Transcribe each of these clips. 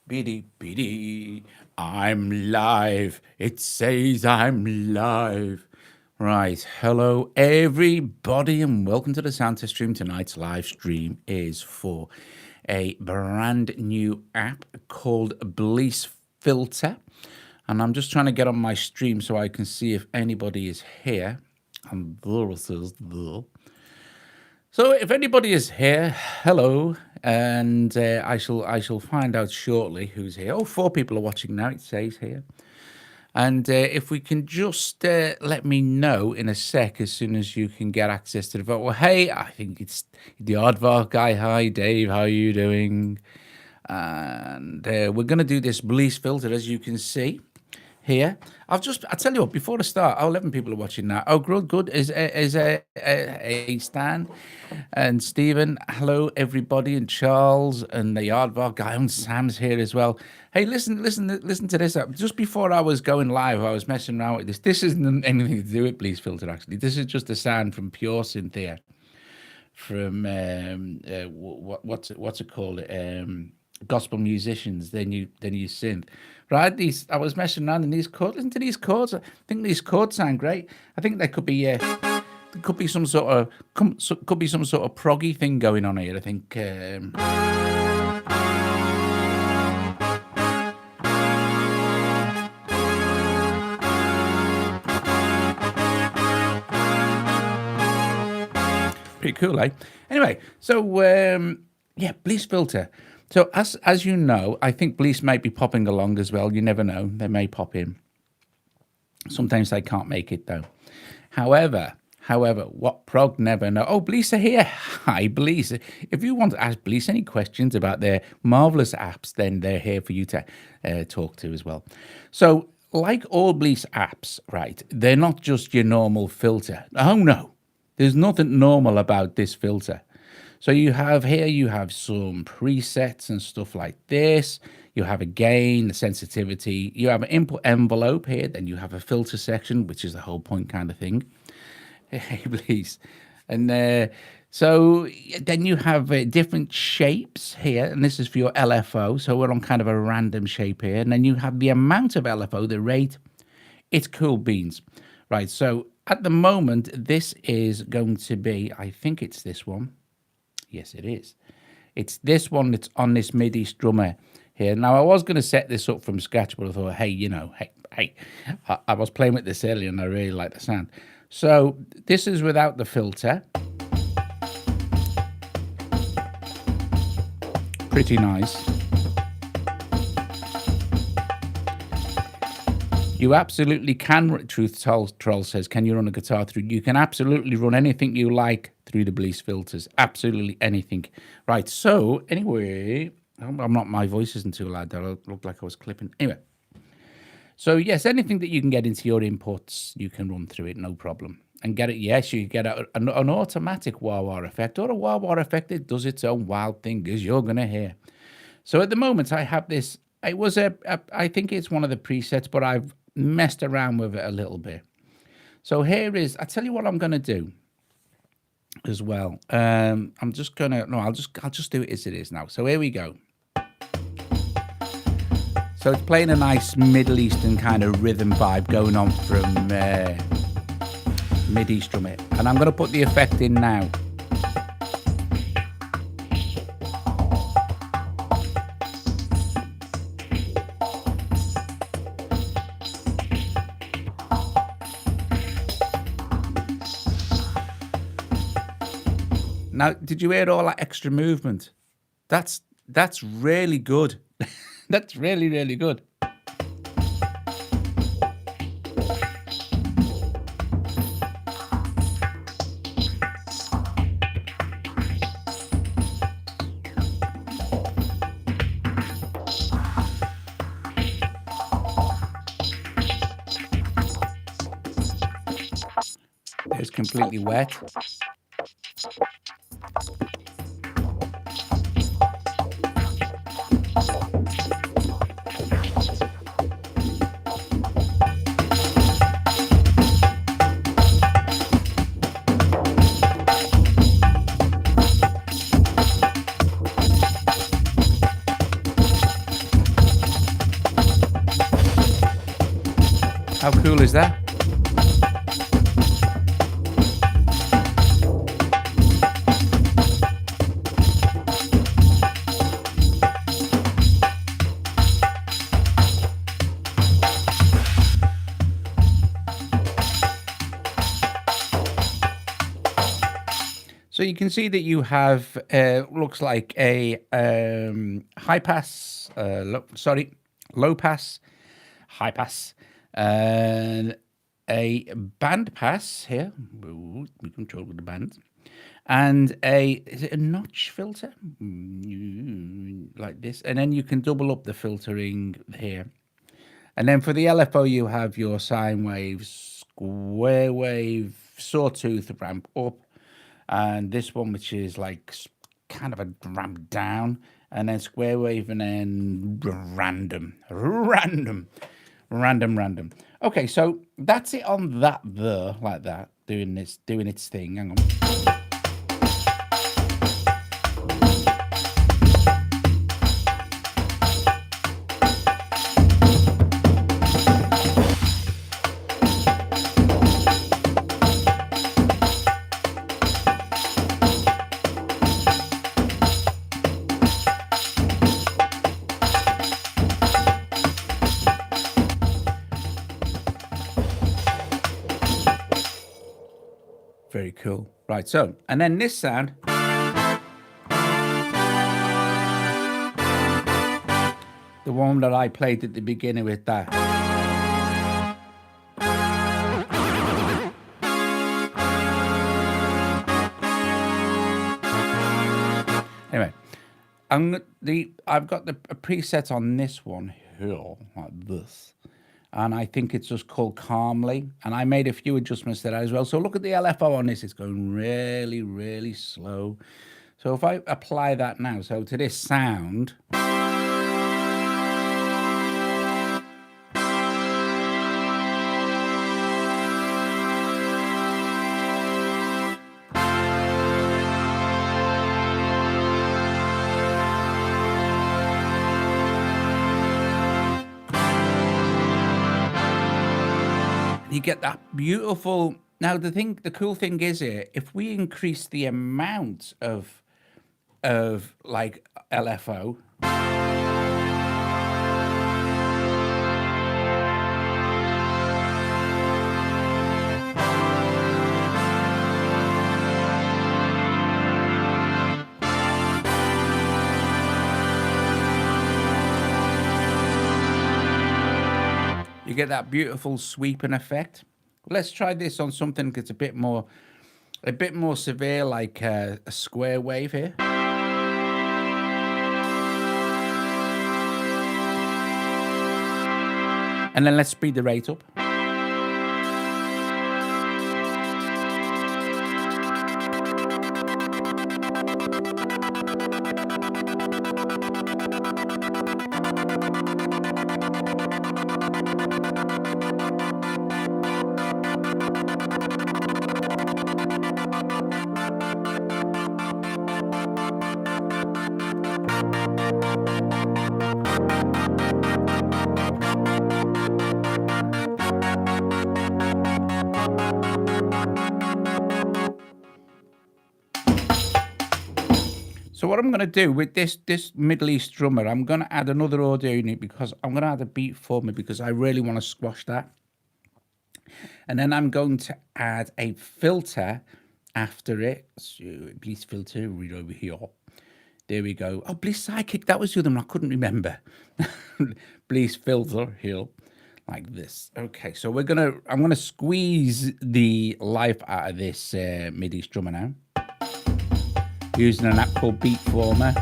Biddy, biddy, I'm live. It says I'm live. Right, hello everybody, and welcome to the Santa stream. Tonight's live stream is for a brand new app called BLEASS Filter, and I'm just trying to get on my stream so I can see if anybody is here. And so if anybody is here, hello, and I shall find out shortly who's here. Oh, 4 people are watching now. It says here, and if we can just let me know in a sec as soon as you can get access to the vote. Well, hey, I think it's the Aardvark guy. Hi, Dave. How are you doing? And we're going to do this BLEASS filter, as you can see here. I'll tell you what, before the start, 11 people are watching now. Oh, good. Is a Stan and Stephen. Hello, everybody, and Charles and the Aardvark guy, and Sam's here as well. Hey, listen to this. Just before I was going live, I was messing around with this. This isn't anything to do with BLEASS filter, actually. This is just a sound from Pure Synthia, from what's it called? Gospel musicians. They use synth, right? I was messing around in these chords. Listen to these chords. I think these chords sound great. I think there could be some sort of proggy thing going on here. I think pretty cool, eh? Anyway, so yeah, BLEASS filter. So as you know, I think BLEASS might be popping along as well. You never know; they may pop in. Sometimes they can't make it though. However, what prog never know. Oh, BLEASS are here. Hi, BLEASS. If you want to ask BLEASS any questions about their marvelous apps, then they're here for you to talk to as well. So, like all BLEASS apps, right? They're not just your normal filter. Oh no, there's nothing normal about this filter. So you have some presets and stuff like this. You have a gain, the sensitivity. You have an input envelope here. Then you have a filter section, which is the whole point kind of thing. Hey, please. And so then you have different shapes here. And this is for your LFO. So we're on kind of a random shape here. And then you have the amount of LFO, the rate. It's cool beans. Right, so at the moment, this is going to be, I think it's this one. Yes, it is. It's this one that's on this MIDI strummer here. Now, I was going to set this up from scratch, but I thought, hey, I was playing with this earlier and I really like the sound. So this is without the filter. Pretty nice. You absolutely can, Truth Troll says, can you run a guitar through? You can absolutely run anything you like through the BLEASS filters. Absolutely anything. Right, so anyway, my voice isn't too loud. That looked like I was clipping. Anyway, so yes, anything that you can get into your inputs, you can run through it, no problem. And get it, yes, you get an automatic wah-wah effect, or a wah-wah effect that does its own wild thing, as you're going to hear. So at the moment, I have this. It was I think it's one of the presets, but I've messed around with it a little bit. So here is, I tell you what I'm going to do as well. I'm just going to, no, I'll just do it as it is now. So here we go. So it's playing a nice Middle Eastern kind of rhythm vibe going on from MIDI strumming. And I'm going to put the effect in now. Now, did you hear all that extra movement? That's really good. That's really, really good. It's completely wet. How cool is that? So you can see that you have looks like a high pass, low pass, high pass, and a band pass here. We control with the band, and is it a notch filter like this? And then you can double up the filtering here. And then for the LFO, you have your sine wave, square wave, sawtooth ramp up, and this one, which is like kind of a ramp down, and then square wave, and then random. Okay, so that's it on that there, like that, doing its thing. Hang on. Very cool. Right, so, and then this sound. The one that I played at the beginning with that. Anyway, I've got a preset on this one here, like this. And I think it's just called Calmly. And I made a few adjustments to that as well. So look at the LFO on this. It's going really, really slow. So if I apply that now, so to this sound. You get that beautiful. Now the cool thing is here, if we increase the amount of like LFO, you get that beautiful sweeping effect. Let's try this on something that's a bit more severe, like a square wave here. And then let's speed the rate up. So what I'm going to do with this Middle East drummer, I'm going to add another audio unit because I'm going to add a beat for me because I really want to squash that. And then I'm going to add a filter after it. So BLEASS filter right over here. There we go. Oh, BLEASS Psychic. That was the other one I couldn't remember. BLEASS filter here, like this. Okay, so I'm gonna squeeze the life out of this MIDI drummer now, using an app called Beatformer.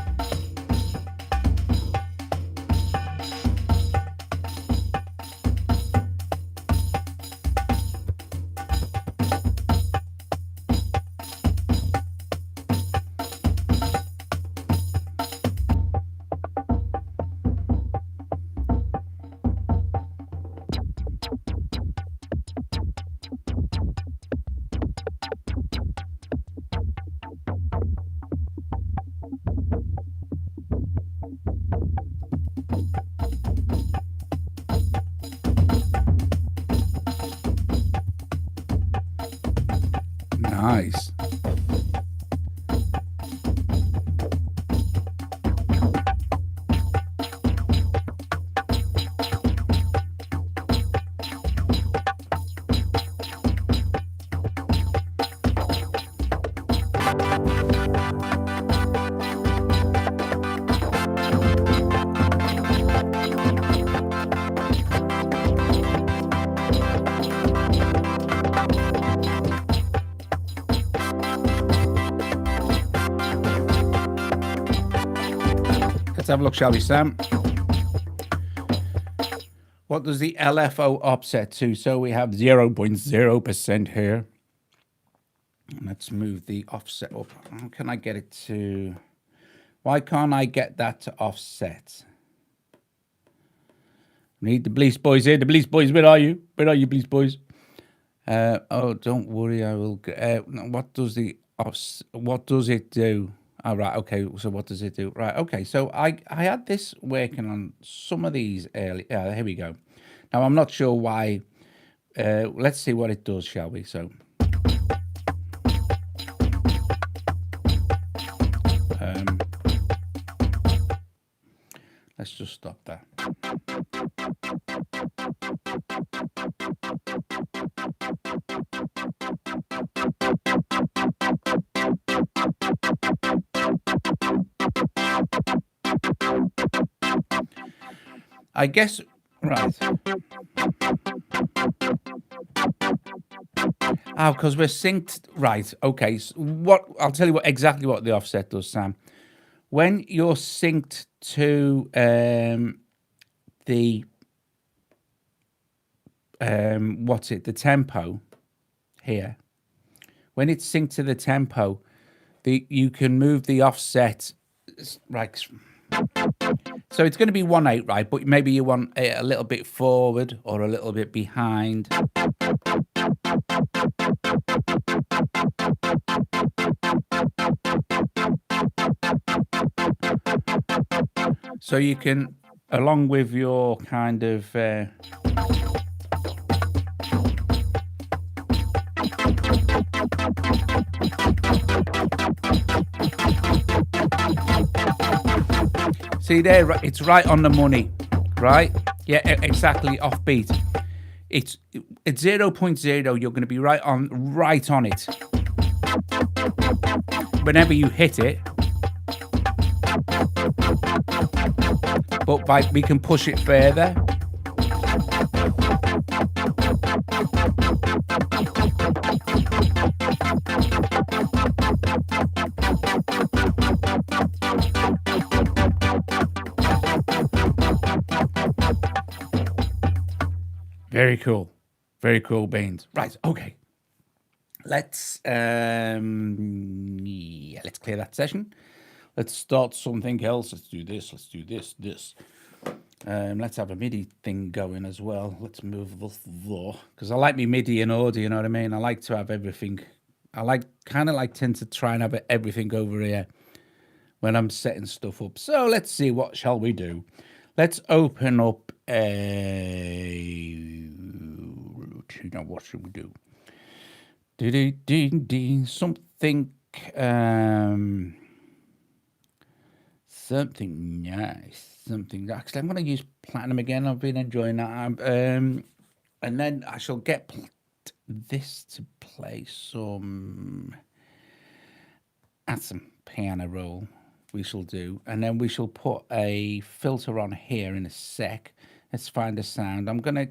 place. Let's have a look, shall we, Sam? What does the LFO offset to? So we have 0.0% here. Let's move the offset up. How can I get it to... Why can't I get that to offset? Need the BLEASS boys here. The BLEASS boys, where are you? Where are you, BLEASS boys? Oh, don't worry, I will... what does it do? Oh, right, okay, so what does it do? Right, okay, so I had this working on some of these early... here we go. Now, I'm not sure why... let's see what it does, shall we? So... let's just stop there. I guess, right. Oh, because we're synced. Right, okay. So I'll tell you exactly what the offset does, Sam. When you're synced to the the tempo here, when it's synced to the tempo, you can move the offset, right. So it's going to be 1/8, right? But maybe you want it a little bit forward or a little bit behind. So you can, along with your kind of... see there, it's right on the money, right? Yeah, exactly, offbeat. It's at 0.0, you're going to be right on it. Whenever you hit it, but we can push it further. Very cool. Very cool beans. Right, okay. Let's let's clear that session. Let's start something else. Let's do this. Let's do this. Let's have a MIDI thing going as well. Let's move the floor, because I like me MIDI and audio, you know what I mean? I like to have everything. I tend to try and have everything over here when I'm setting stuff up. So let's see, what shall we do? Let's open up what should we do? Something something nice. Something, actually, I'm going to use platinum again. I've been enjoying that. And then I shall get this to play add some piano roll. We shall do, and then we shall put a filter on here in a sec. Let's find a sound. I'm going to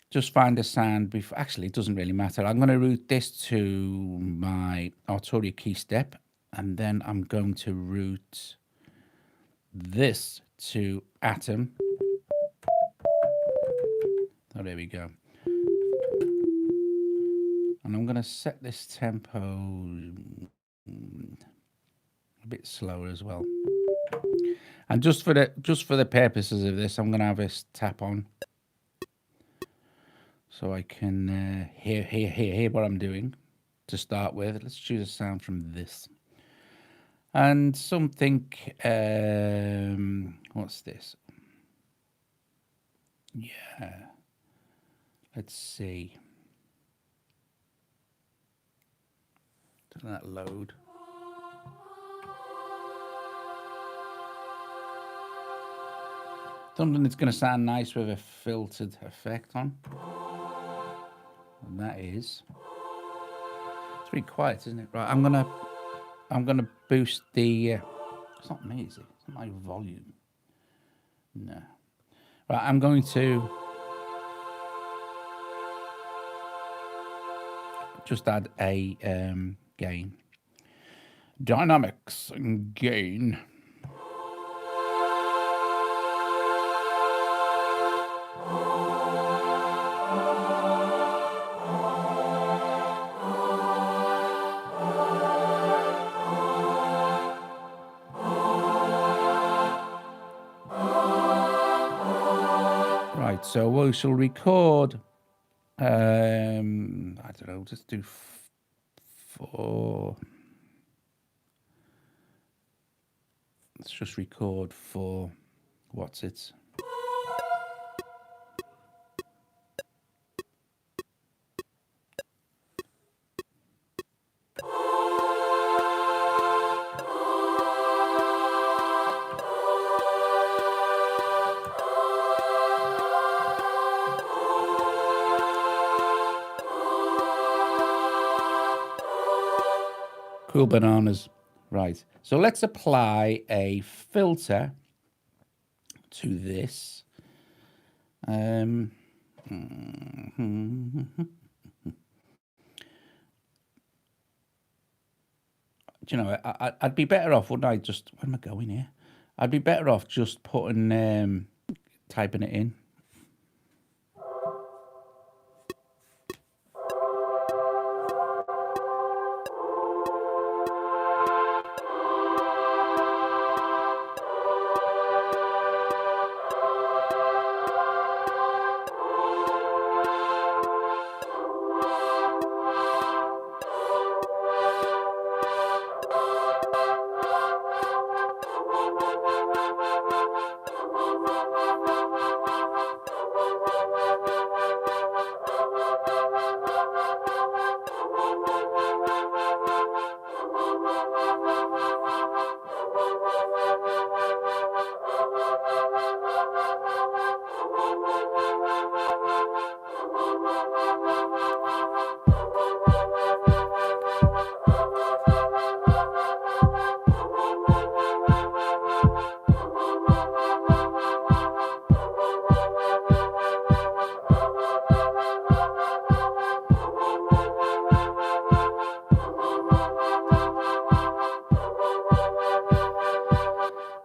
just find a sound before. Actually, it doesn't really matter. I'm going to route this to my Arturia key step, and then I'm going to route this to Atom. Oh, there we go. And I'm going to set this tempo a bit slower as well. And just for the purposes of this, I'm going to have this tap on, so I can hear what I'm doing to start with. Let's choose a sound from this. And something, what's this? Yeah. Let's see. Doesn't that load? Something that's going to sound nice with a filtered effect on. And that is. It's pretty quiet, isn't it? Right, I'm gonna boost the. It's not me, is it? It's not my volume. No. Right, I'm going to just add a gain. Dynamics and gain. Right, so we shall record. I don't know. Just do 4. Let's just record for what's it? Cool bananas. Right. So let's apply a filter to this. Do you know, I'd be better off, wouldn't I? Just, where am I going here? I'd be better off just putting, typing it in.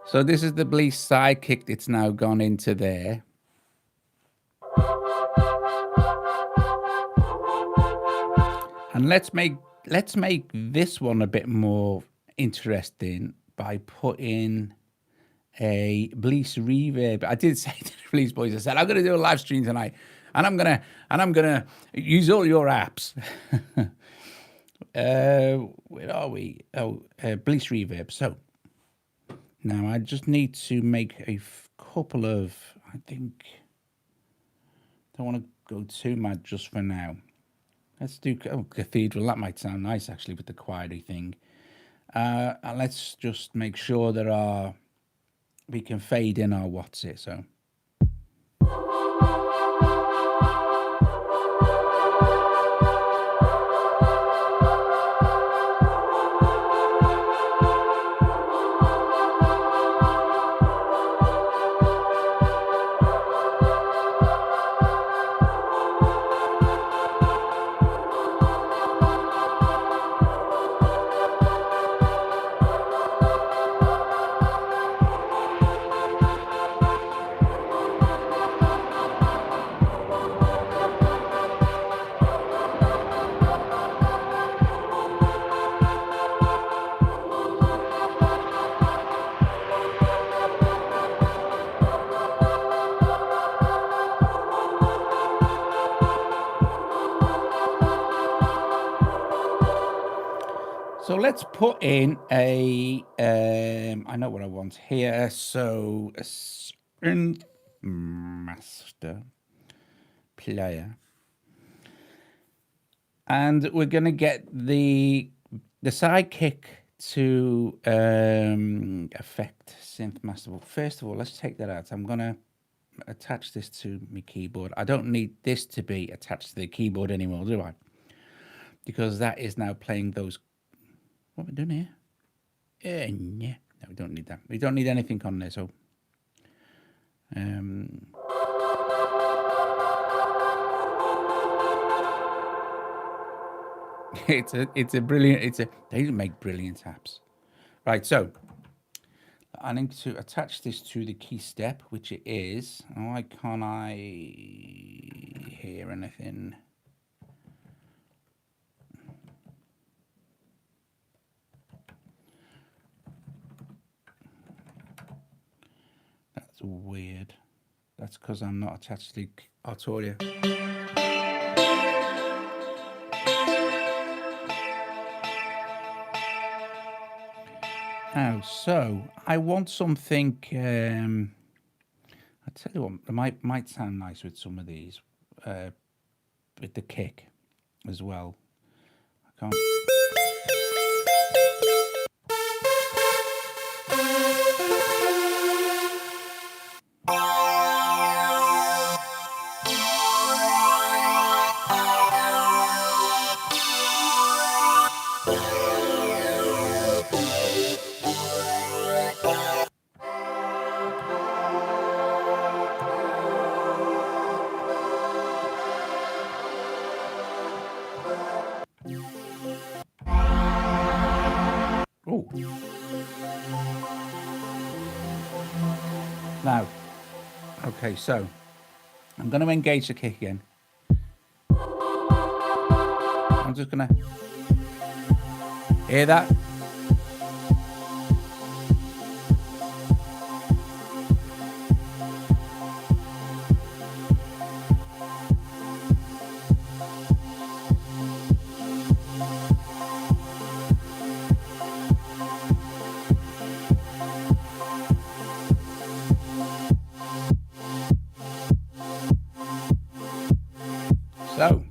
So this is the BLEASS sidekick. It's now gone into there. And let's make this one a bit more interesting by putting a BLEASS reverb. I did say to the BLEASS boys, I said, I'm going to do a live stream tonight, and I'm gonna use all your apps. Where are we? Oh, BLEASS reverb. So now I just need to make a couple of, I think, don't want to go too mad just for now. Let's do cathedral. That might sound nice actually with the choiry thing. And let's just make sure that we can fade in our what's it. So. So let's put in a, I know what I want here. So a synth master player. And we're going to get the the sidekick to affect synth master. Well, first of all, let's take that out. I'm gonna attach this to my keyboard. I don't need this to be attached to the keyboard anymore, do I? Because that is now playing those. What are we doing here? Yeah, no, we don't need that. We don't need anything on there. So, it's a brilliant. They make brilliant apps, right? So, I need to attach this to the key step, which it is. Why can't I hear anything? That's weird. That's because I'm not attached to the Arturia. Now, so I want something. I tell you what, it might sound nice with some of these, with the kick as well. I can't. Oh. Now, okay, so I'm going to engage the kick again. I'm just going to hear that. So,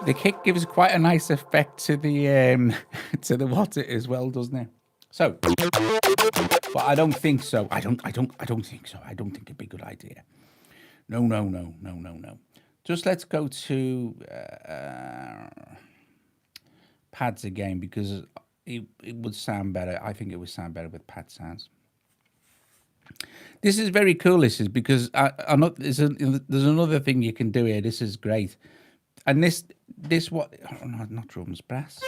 the kick gives quite a nice effect to the to the water as well, doesn't it? So, but I don't think so. I don't think so. I don't think it'd be a good idea. No. Just let's go to pads again because it would sound better. I think it would sound better with pad sounds. This is very cool. This is because I'm not. There's another thing you can do here. This is great. And this what? Oh, no, not drums, brass.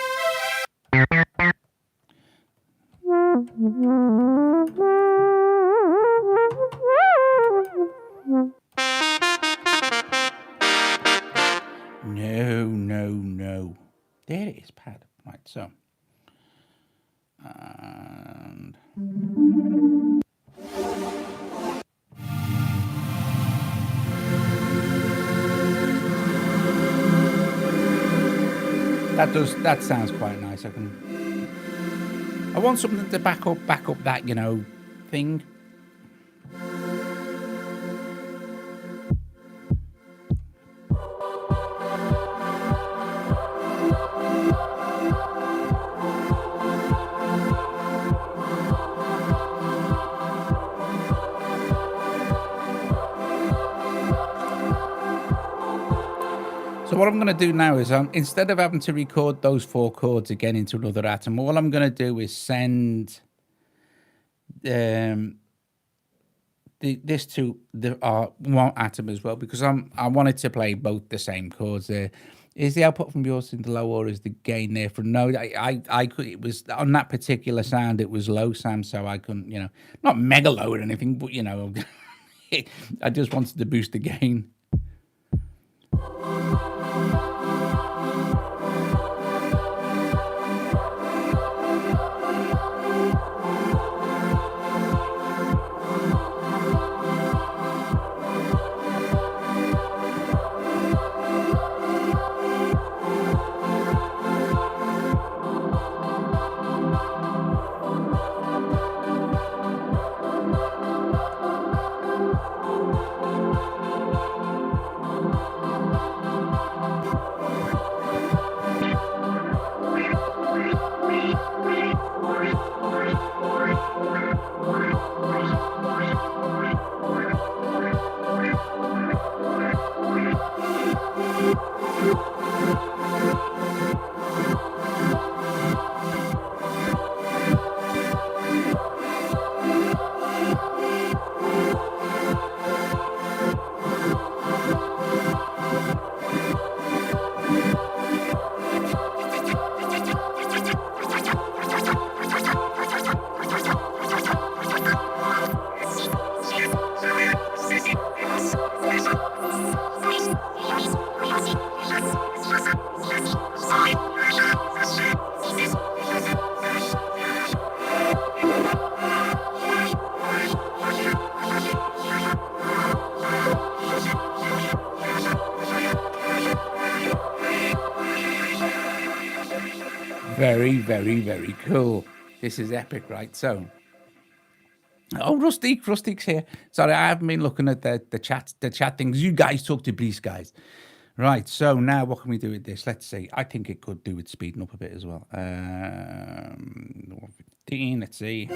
No. There it is, pad. Right, so. And. That sounds quite nice. I want something to back up that, thing. So what I'm going to do now is instead of having to record those 4 chords again into another atom, all I'm going to do is send this to our one atom as well, because I wanted to play both the same chords there. Is the output from your synth low, or is the gain there for no? I could. It was on that particular sound. It was low, Sam. So I couldn't. Not mega low or anything, but I just wanted to boost the gain. Very, very, very cool. This is epic, right? So, Rustique's here. Sorry, I haven't been looking at the chat things. You guys talk to BLEASS, guys. Right, so now what can we do with this? Let's see. I think it could do with speeding up a bit as well. 115, let's see.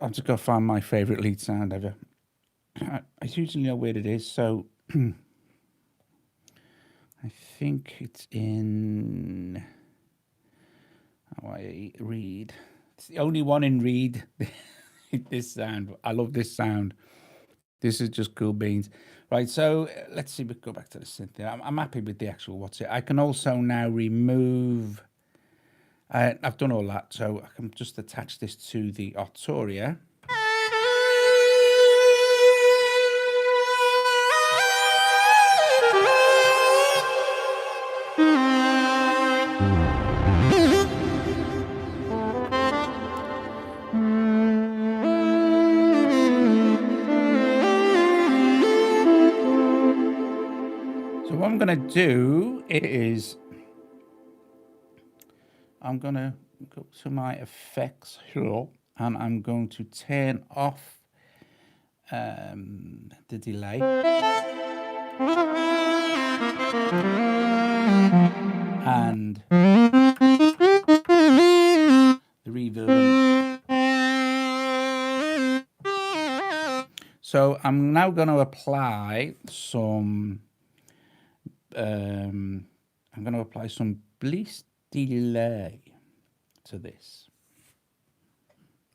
I'm just going to find my favorite lead sound ever. I usually know where it is, so I think it's in Reed. It's the only one in Reed. This sound. I love this sound. This is just cool beans. Right, so let's see. We go back to the synth there. I'm happy with the actual what's it. I can also now remove. I've done all that, so I can just attach this to the Arturia. So what I'm going to do is I'm going to go to my effects here, and I'm going to turn off the delay. And the reverb. So I'm now going to apply some BLEASS delay to this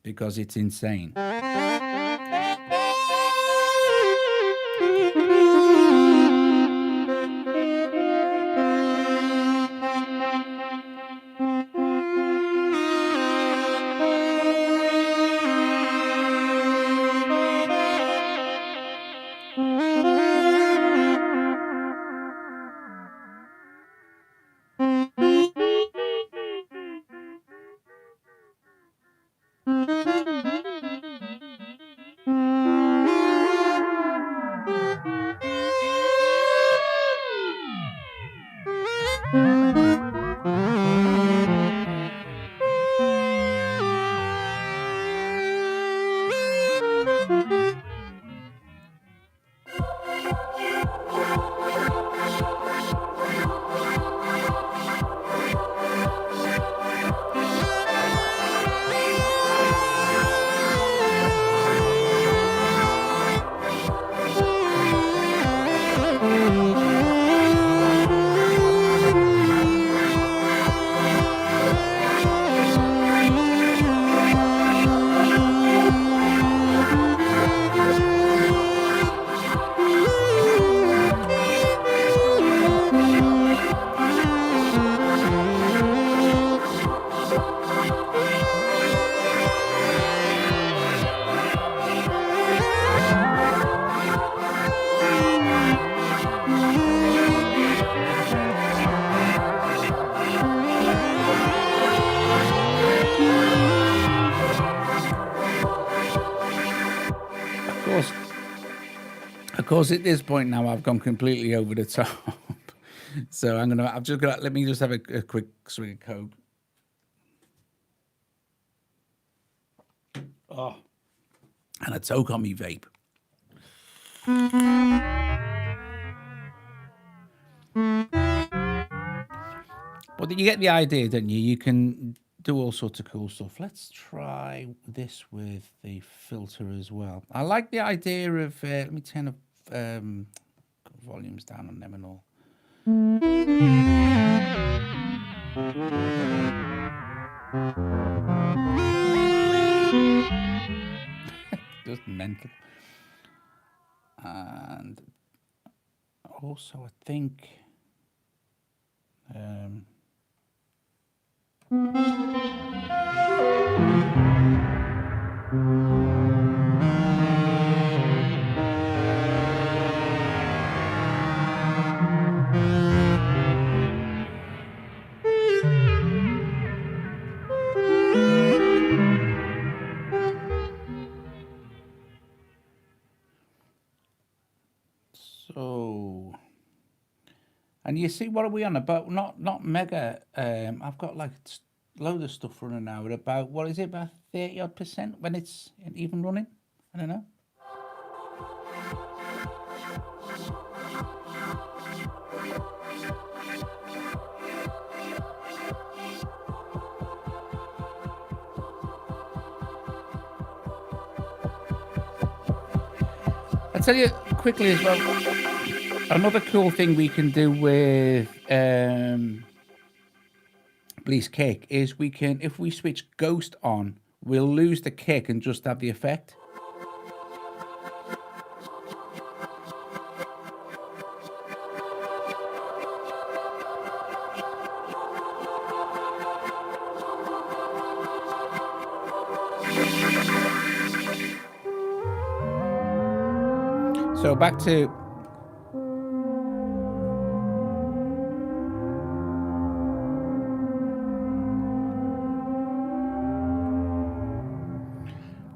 because it's insane. Of course, at this point now, I've gone completely over the top. So I've just got, let me just have a quick swig of Coke. Oh, and a toke on me vape. But you get the idea, don't you? You can do all sorts of cool stuff. Let's try this with the filter as well. I like the idea of, let me turn the volumes down on them and all. Just mental. And also, I think so. And you see, what are we on about? Not mega. I've got like a load of stuff running now at about, what is it, about 30 odd % when it's even running? I don't know. I'll tell you quickly as well, another cool thing we can do with BLEASS kick is we can, if we switch ghost on, we'll lose the kick and just have the effect. So back to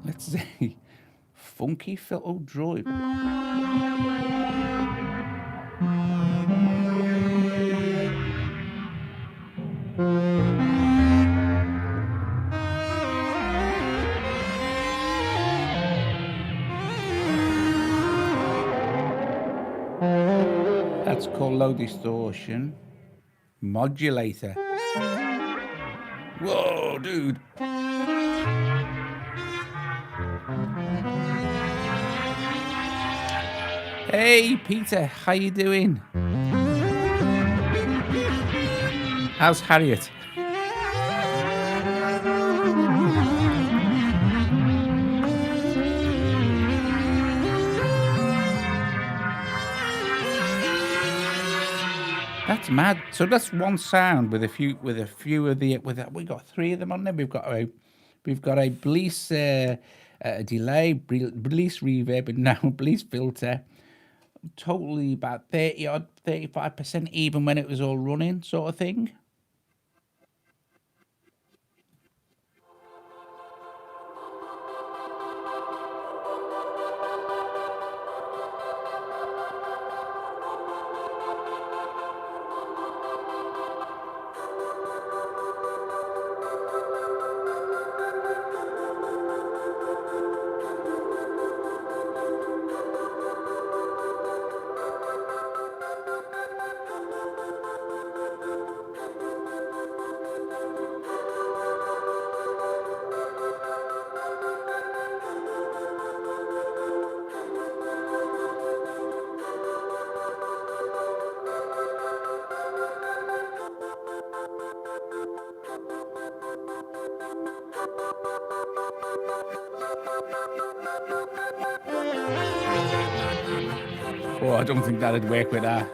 let's see, funky filter drive. That's called low distortion modulator. Whoa, dude. Hey, Peter, how you doing? How's Harriet? That's mad. So that's one sound with a few of the we got 3 of them on there. We've got a BLEASS delay, BLEASS reverb, and now BLEASS filter. Totally about 30 odd, 35% even when it was all running, sort of thing. Oh, I don't think that'd work with that.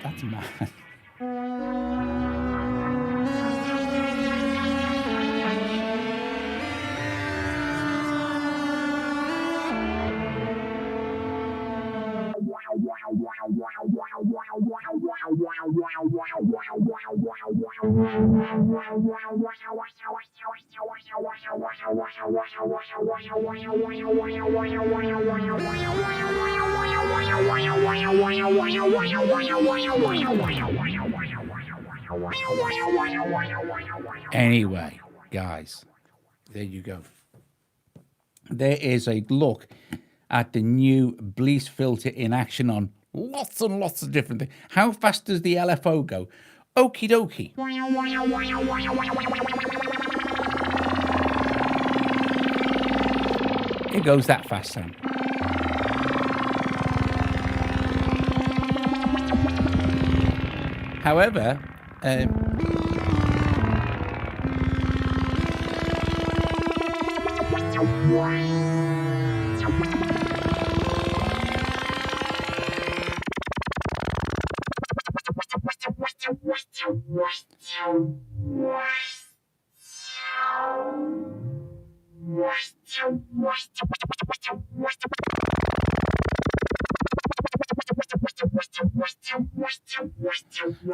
That's mad. Anyway, guys, there you go. There is a look at the new BLEASS filter in action on lots and lots of different things. How fast does the LFO go? Okie dokie. It goes that fast, Sam. However,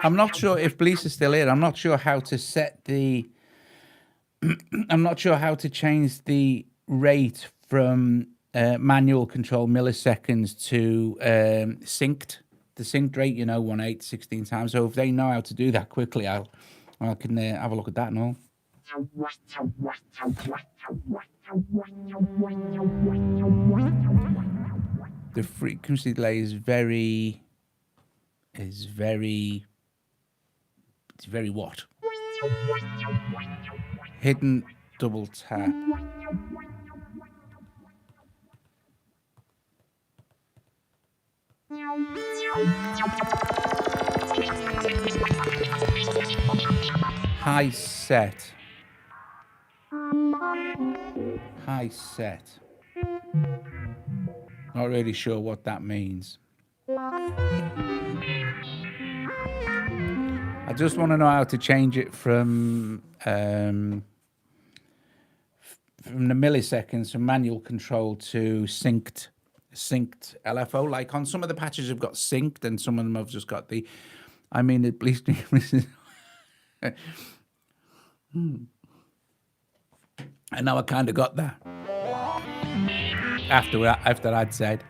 I'm not sure if BLEASS is still here. I'm not sure how to set the I'm not sure how to change the rate from manual control milliseconds to synced. The synced rate, you know, 1/8, 16 times. So if they know how to do that quickly, I can have a look at that and all. The frequency delay is very what? Hidden double tap. High set. High set. Not really sure what that means. I just want to know how to change it from the milliseconds from manual control to synced LFO. Like on some of the patches have got synced and some of them have just got the, I mean, at least and now I kind of got that after I'd said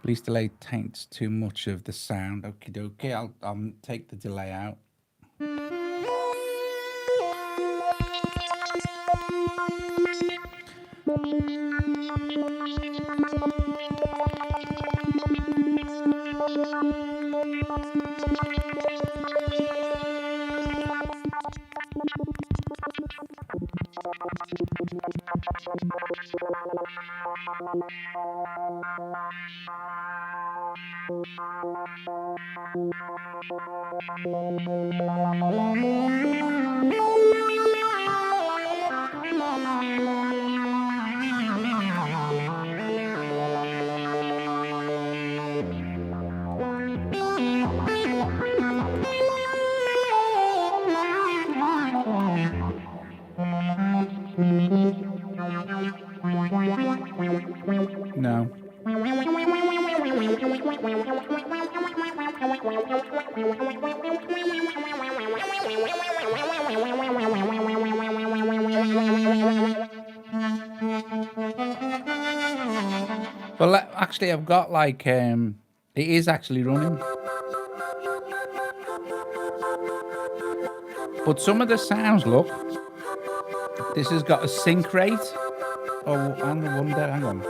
please delay taints too much of the sound. Okie dokie, I'll take the delay out. No. Well, actually, I've got like, it is actually running. But some of the sounds, look, this has got a sync rate. Oh, I wonder, hang on.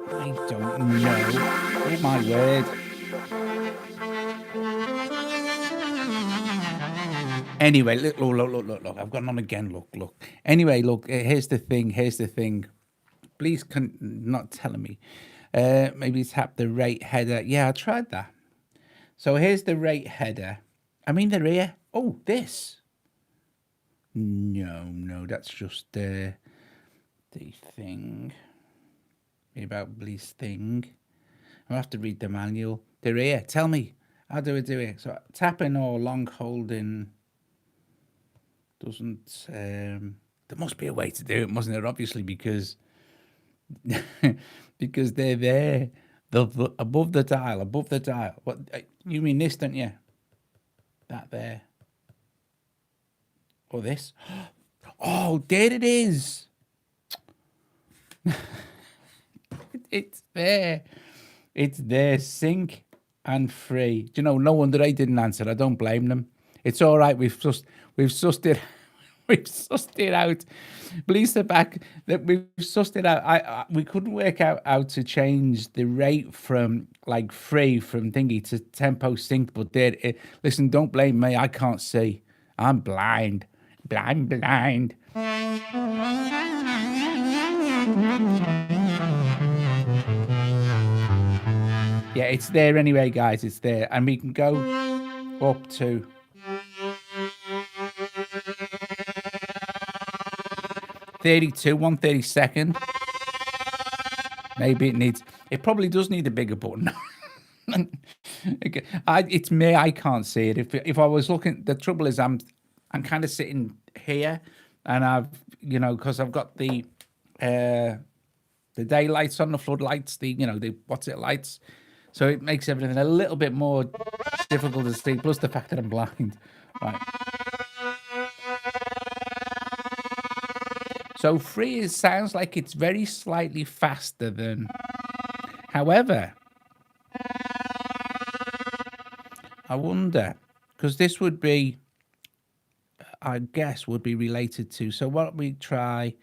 I don't know. Oh my word. Anyway, look. I've gone on again. Look. Anyway, look. Here's the thing. Please, not telling me. Maybe tap the rate header. Yeah, I tried that. So here's the rate header. I mean, they're here. Oh, this. No, that's just the thing. About BLEASS thing. I'll have to read the manual. They're here. Tell me. How do I do it? So tapping or long holding doesn't There must be a way to do it, mustn't there? Obviously, because because they're there, above the dial, above the dial. What you mean this, don't you? That there, or this? Oh, there it is. It's there. It's there. Sync and free. Do you know? No wonder I didn't answer. I don't blame them. It's all right. We've sussed it. We've sussed it out. Please the back that we've sussed it out. We couldn't work out how to change the rate from like free from thingy to tempo sync, but listen, don't blame me. I can't see. I'm blind. Blind. Yeah, it's there anyway, guys. It's there. And we can go up to 32, 1/32. Maybe it probably does need a bigger button. It's me, I can't see it. If I was looking, the trouble is I'm kind of sitting here, and I've, because I've got the daylights on, the floodlights, the what's it lights, so it makes everything a little bit more difficult to see. Plus the fact that I'm blind, right? So free sounds like it's very slightly faster than. However, I wonder, because this would be, I guess, would be related to. So what we try,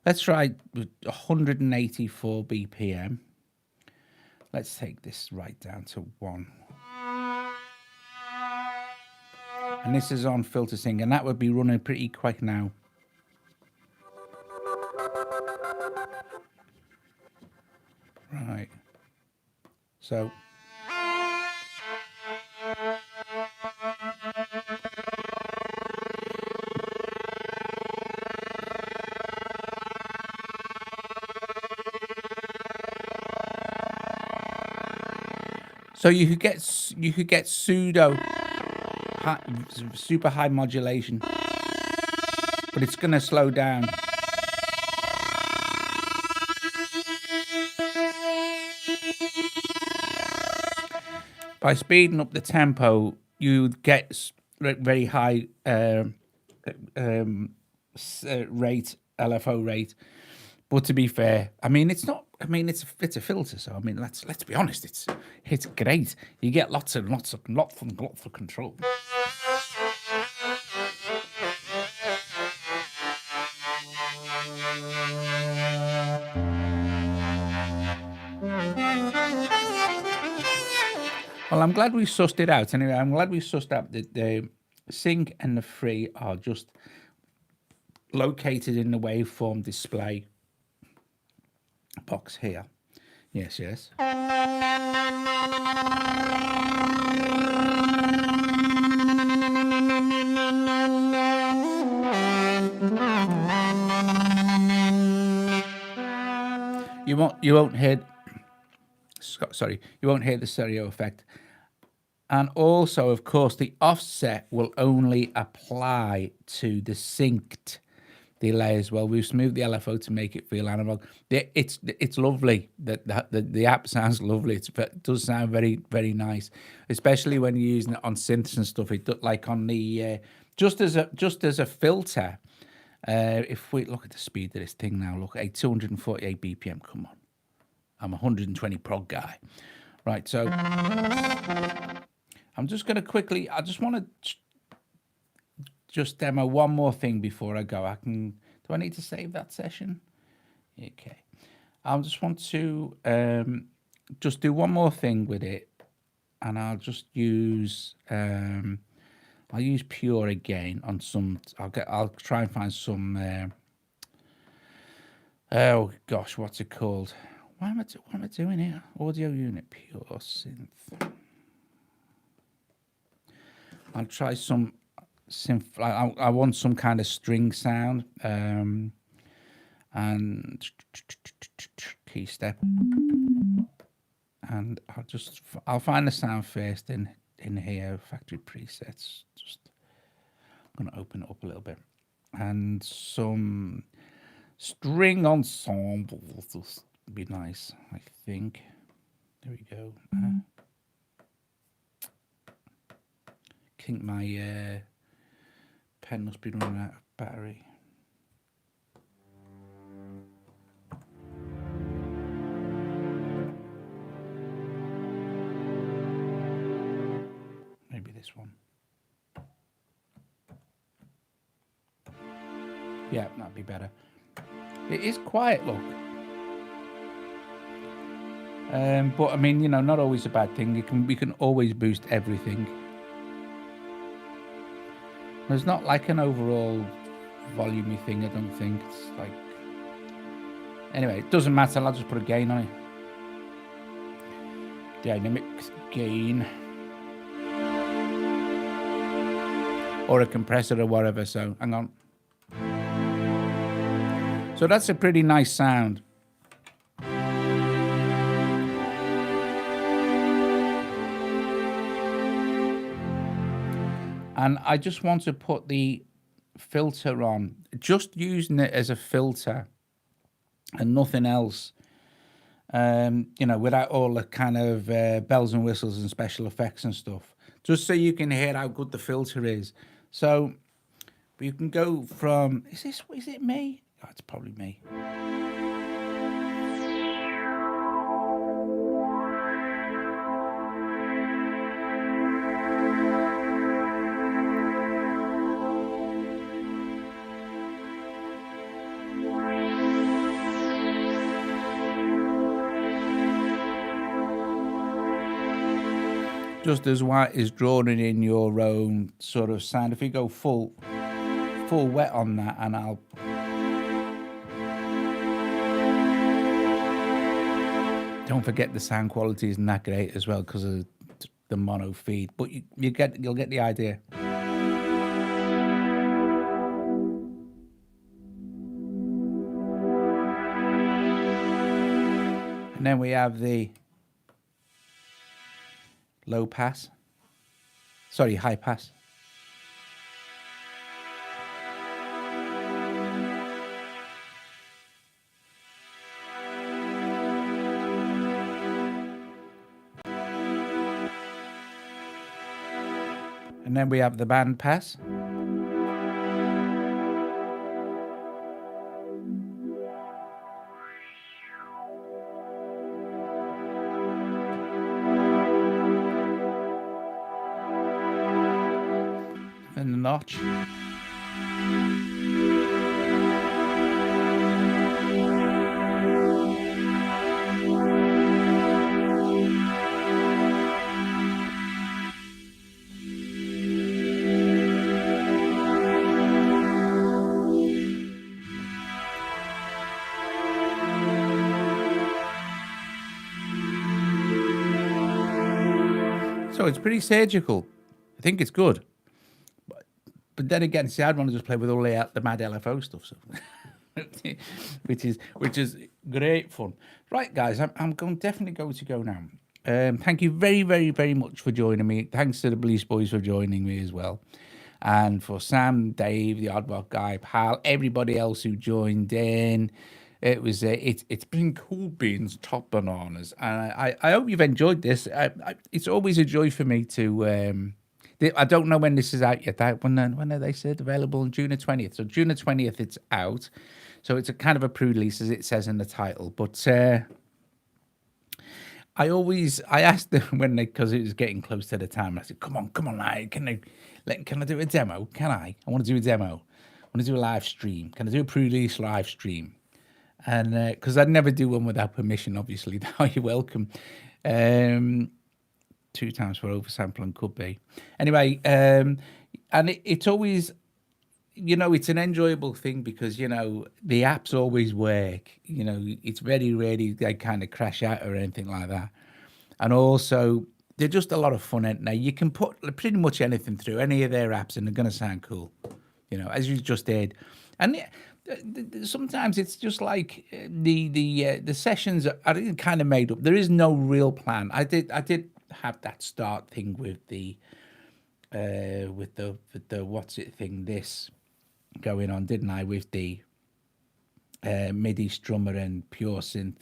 let's try 184 BPM. Let's take this right down to 1. And this is on filter sync, and that would be running pretty quick now. Right. So. So you could get super high modulation, but it's going to slow down. By speeding up the tempo, you get very high rate, LFO rate. But to be fair, I mean, it's not. I mean, it's a filter, so I mean, let's be honest. It's great. You get lots of control. Well, I'm glad we sussed it out. Anyway, I'm glad we sussed out that the sync and the free are just located in the waveform display box here. Yes. You won't hear. Sorry, you won't hear the stereo effect. And also, of course, the offset will only apply to the synced delay as well. We've smoothed the LFO to make it feel analog. It's lovely. The app sounds lovely. It does sound very, very nice, especially when you're using it on synths and stuff. It like on the just as a filter. If we look at the speed of this thing now, look at 248 BPM. Come on, I'm a 120 prog guy, right? So I'm just going to quickly. I just want to just demo one more thing before I go. Do I need to save that session? Okay. I just want to just do one more thing with it, and I'll just use I'll use Pure again on some. I'll try and find some. Oh gosh, what's it called? What am I doing here? Audio unit Pure synth. I'll try some synth. I want some kind of string sound, and key step, and I'll find the sound first in here, factory presets. I'm gonna open it up a little bit. and some string ensembles. This would be nice, I think. There we go. I think my pen must be running out of battery. Maybe this one. Yeah, that'd be better. It is quiet, look. But I mean, you know, not always a bad thing. We can always boost everything. There's not like an overall volumey thing, I don't think. It's like, anyway, it doesn't matter. I'll just put a gain on it. Dynamic gain. Or a compressor or whatever. So hang on. So that's a pretty nice sound. And I just want to put the filter on, just using it as a filter and nothing else. You know, without all the kind of bells and whistles and special effects and stuff, just so you can hear how good the filter is. So you can go from, is it me? Oh, it's probably me. Just as white is drawing in your own sort of sound. If you go full wet on that, and I'll don't forget the sound quality isn't that great as well because of the mono feed, but you'll get the idea. And then we have the low pass, sorry, high pass. And then we have the band pass. And the notch. So it's pretty surgical. I think it's good. But then again, see, I'd want to just play with all the mad LFO stuff, so which is great fun. Right, guys, I'm definitely going to go now. Thank you very, very, very much for joining me. Thanks to the BLEASS boys for joining me as well, and for Sam, Dave, the Oddbot guy, Pal, everybody else who joined in. It was it's been cool beans, top bananas, and I hope you've enjoyed this. It's always a joy for me to. I don't know when this is out yet. When are they said available on June the 20th? So June the 20th, it's out. So it's a kind of a pre-release, as it says in the title. But I asked them when because it was getting close to the time. I said, "Come on, can I do a demo? Can I? I want to do a demo. I want to do a live stream. Can I do a pre-release live stream?" And because I'd never do one without permission, obviously. Now you're welcome. 2 times for oversampling could be. Anyway, and it's always, you know, it's an enjoyable thing because, you know, the apps always work. You know, it's very rarely they kind of crash out or anything like that. And also, they're just a lot of fun, aren't they? You can put pretty much anything through any of their apps and they're going to sound cool, you know, as you just did. And sometimes it's just like the sessions are kind of made up. There is no real plan. I did have that start thing with the what's it thing, this going on, didn't I, with the MIDI strummer and pure synth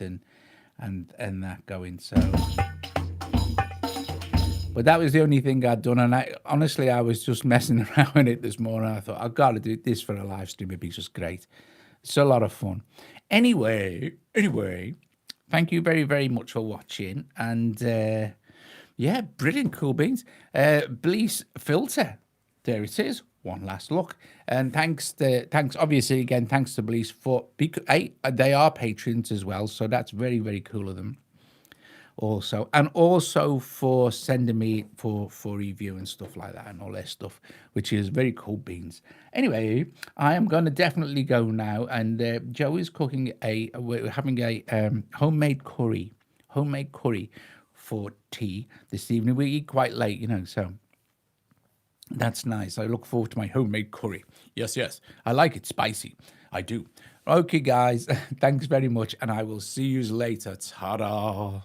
and that going. So, but that was the only thing I'd done, and I honestly I was just messing around with it this morning. I thought I've got to do this for a live stream. It'd be just great. It's a lot of fun. Anyway, thank you very, very much for watching, and yeah, brilliant, cool beans. BLEASS filter, there it is. One last look, and thanks obviously again, thanks to BLEASS for they are patrons as well, so that's very, very cool of them. Also for sending me for review and stuff like that and all their stuff, which is very cool beans. Anyway, I am going to definitely go now, and Joe is cooking we're having a homemade curry for tea this evening. We eat quite late, so that's nice. I look forward to my homemade curry. Yes, I like it spicy. I do. Okay, guys, thanks very much, and I will see you later. Ta-da.